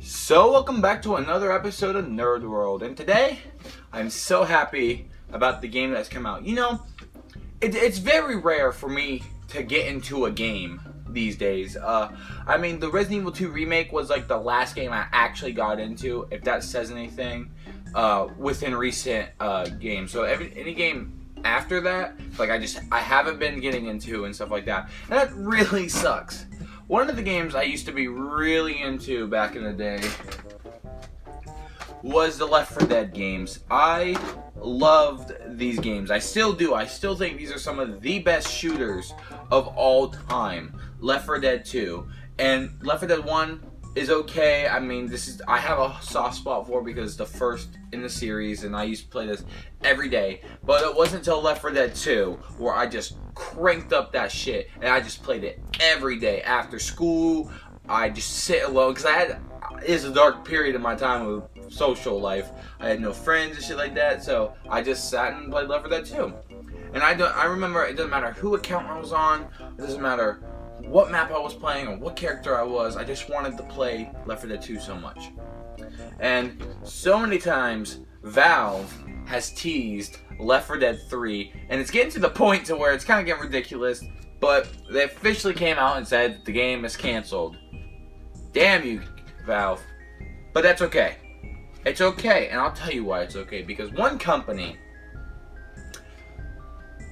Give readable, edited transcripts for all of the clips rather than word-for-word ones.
So welcome back to another episode of Nerdworld, and today I'm so happy about the game that's come out. You know, it's very rare for me to get into a game these days. I mean, the Resident Evil 2 remake was like the last game I actually got into, if that says anything, within recent games. So any game after that, like I haven't been getting into and stuff like that, and that really sucks. One of the games I used to be really into back in the day was the Left 4 Dead games. I loved these games. I still do. I still think these are some of the best shooters of all time. Left 4 Dead 2. And Left 4 Dead 1 is okay. I mean, I have a soft spot for it because it's the first in the series and I used to play this every day. But it wasn't until Left 4 Dead 2 where I just cranked up that shit and I just played it every day after school. I just sit alone because it's a dark period in my time of social life. I had no friends and shit like that, so I just sat and played Left 4 Dead 2. And I remember it doesn't matter who account I was on, it doesn't matter what map I was playing or what character I was, I just wanted to play Left 4 Dead 2 so much. And so many times Valve has teased Left 4 Dead 3, and it's getting to the point to where it's kind of getting ridiculous, but they officially came out and said the game is canceled. Damn you, Valve. But that's okay. It's okay, and I'll tell you why it's okay. Because one company,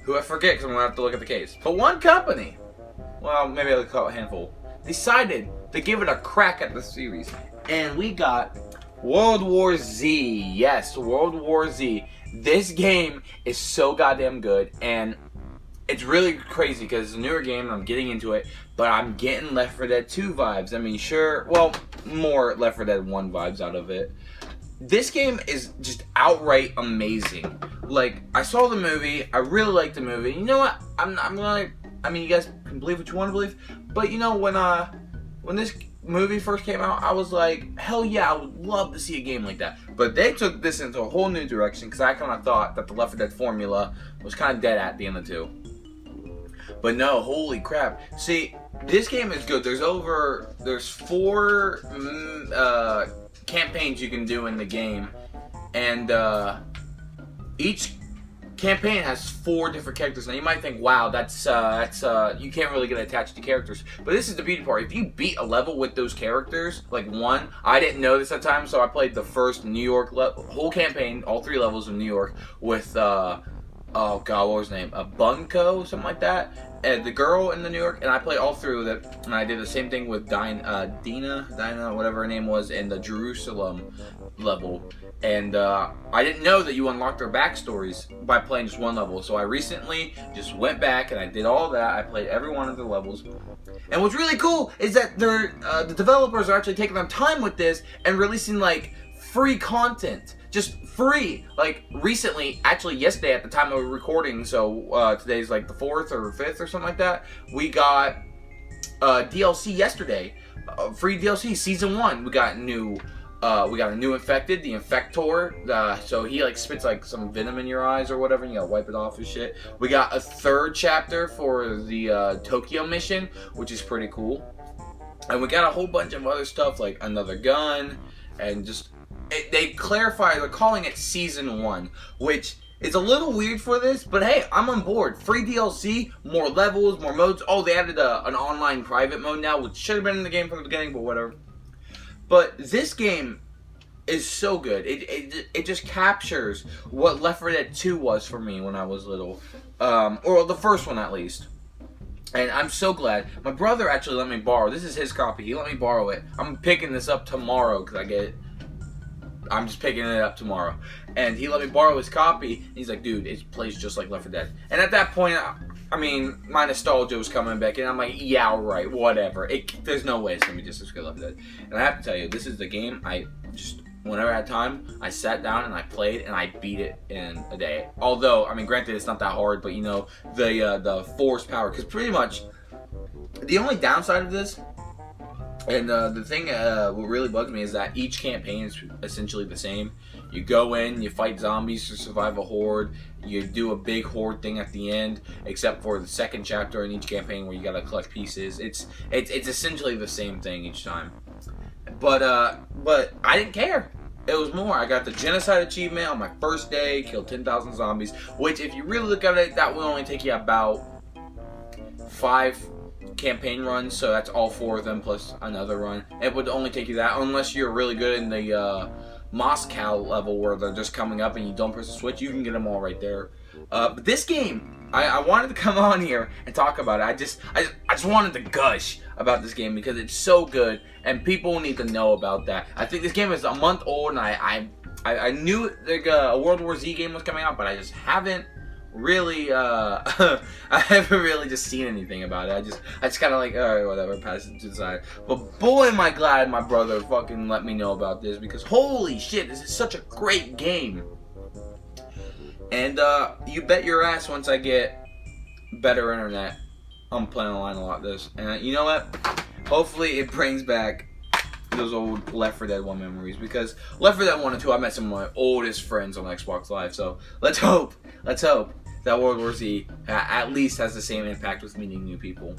who I forget because I'm going to have to look at the case, but one company, well, maybe I'll call it a handful, decided to give it a crack at the series. And we got World War Z. Yes, World War Z. This game is so goddamn good, and it's really crazy because it's a newer game and I'm getting into it, but I'm getting Left 4 Dead 2 vibes. I mean, sure, well, more Left 4 Dead 1 vibes out of it. This game is just outright amazing. Like, I saw the movie, I really liked the movie. You know what? I'm gonna, I mean, you guys can believe what you want to believe, but you know, when this movie first came out, I was like, hell yeah, I would love to see a game like that. But they took this into a whole new direction because I kind of thought that the Left 4 Dead formula was kind of dead at the end of 2. But no, holy crap. See, this game is good. There's 4 campaigns you can do in the game. And each campaign has 4 different characters. Now you might think, wow, that's you can't really get attached to characters. But this is the beauty part. If you beat a level with those characters, like one, I didn't know this at the time, so I played the first New York whole campaign, all 3 levels of New York with oh god, what was her name? Bunko, something like that. And the girl in the New York, and I played all through with it. And I did the same thing with Dina, whatever her name was, in the Jerusalem level. And I didn't know that you unlocked their backstories by playing just one level. So I recently just went back and I did all that. I played every one of the levels. And what's really cool is that the developers are actually taking their time with this and releasing like free content. Just free. Like recently, actually yesterday at the time of recording, so today's like the 4th or 5th or something like that, we got DLC yesterday. Free DLC, Season 1. We got a new infected, the Infector. So he like spits like some venom in your eyes or whatever, and you gotta wipe it off and shit. We got a 3rd chapter for the Tokyo mission, which is pretty cool. And we got a whole bunch of other stuff like another gun and just... They clarify, they're calling it Season 1, which is a little weird for this, but hey, I'm on board. Free DLC, more levels, more modes. Oh, they added an online private mode now, which should have been in the game from the beginning, but whatever. But this game is so good. It just captures what Left 4 Dead 2 was for me when I was little. Or the first one, at least. And I'm so glad. My brother actually let me borrow. This is his copy. He let me borrow it. I'm picking this up tomorrow because I'm just picking it up tomorrow. And he let me borrow his copy. And he's like, dude, it plays just like Left 4 Dead. And at that point, I mean, my nostalgia was coming back. And I'm like, yeah, alright, whatever. There's no way it's going to be just as good as Left 4 Dead. And I have to tell you, this is the game I just, whenever I had time, I sat down and I played and I beat it in a day. Although, I mean, granted, it's not that hard. But, you know, the force power. Because pretty much, the only downside of this... And the thing what really bugs me is that each campaign is essentially the same. You go in, you fight zombies to survive a horde, you do a big horde thing at the end, except for the 2nd chapter in each campaign where you gotta collect pieces. It's essentially the same thing each time. But I didn't care. It was more. I got the genocide achievement on my first day, killed 10,000 zombies, which if you really look at it, that will only take you about 5 campaign runs, so that's all 4 of them plus another run. It would only take you that, unless you're really good in the Moscow level where they're just coming up and you don't press the switch. You can get them all right there. But this game, I wanted to come on here and talk about it. I just wanted to gush about this game because it's so good and people need to know about that. I think this game is a month old, and I knew like a World War Z game was coming out, but I just haven't really I haven't really just seen anything about it. I just kind of like, alright, whatever, pass it to the side. But boy am I glad my brother fucking let me know about this, because holy shit, this is such a great game. And you bet your ass once I get better internet, I'm playing online a lot this. And you know what? Hopefully it brings back those old Left 4 Dead 1 memories, because Left 4 Dead 1 and 2, I met some of my oldest friends on Xbox Live. So let's hope that World War Z at least has the same impact with meeting new people.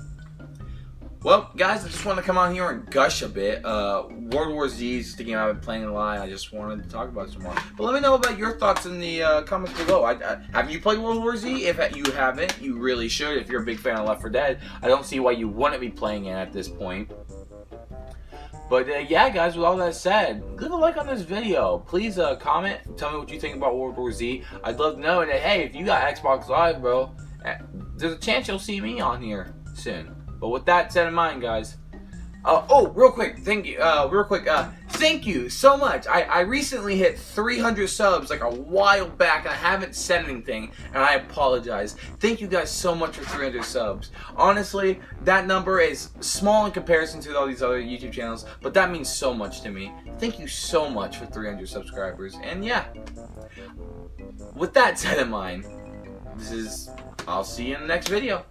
Well, guys, I just want to come on here and gush a bit. World War Z is the game I've been playing a lot. I just wanted to talk about it some more. But let me know about your thoughts in the comments below. Have you played World War Z? If you haven't, you really should. If you're a big fan of Left 4 Dead, I don't see why you wouldn't be playing it at this point. But yeah, guys, with all that said, leave a like on this video. Please comment. Tell me what you think about World War Z. I'd love to know. And hey, if you got Xbox Live, bro, there's a chance you'll see me on here soon. But with that said in mind, guys. Oh, real quick, thank you. Thank you so much. I recently hit 300 subs like a while back, and I haven't said anything, and I apologize. Thank you guys so much for 300 subs. Honestly, that number is small in comparison to all these other YouTube channels, but that means so much to me. Thank you so much for 300 subscribers. And yeah, with that said in mind, I'll see you in the next video.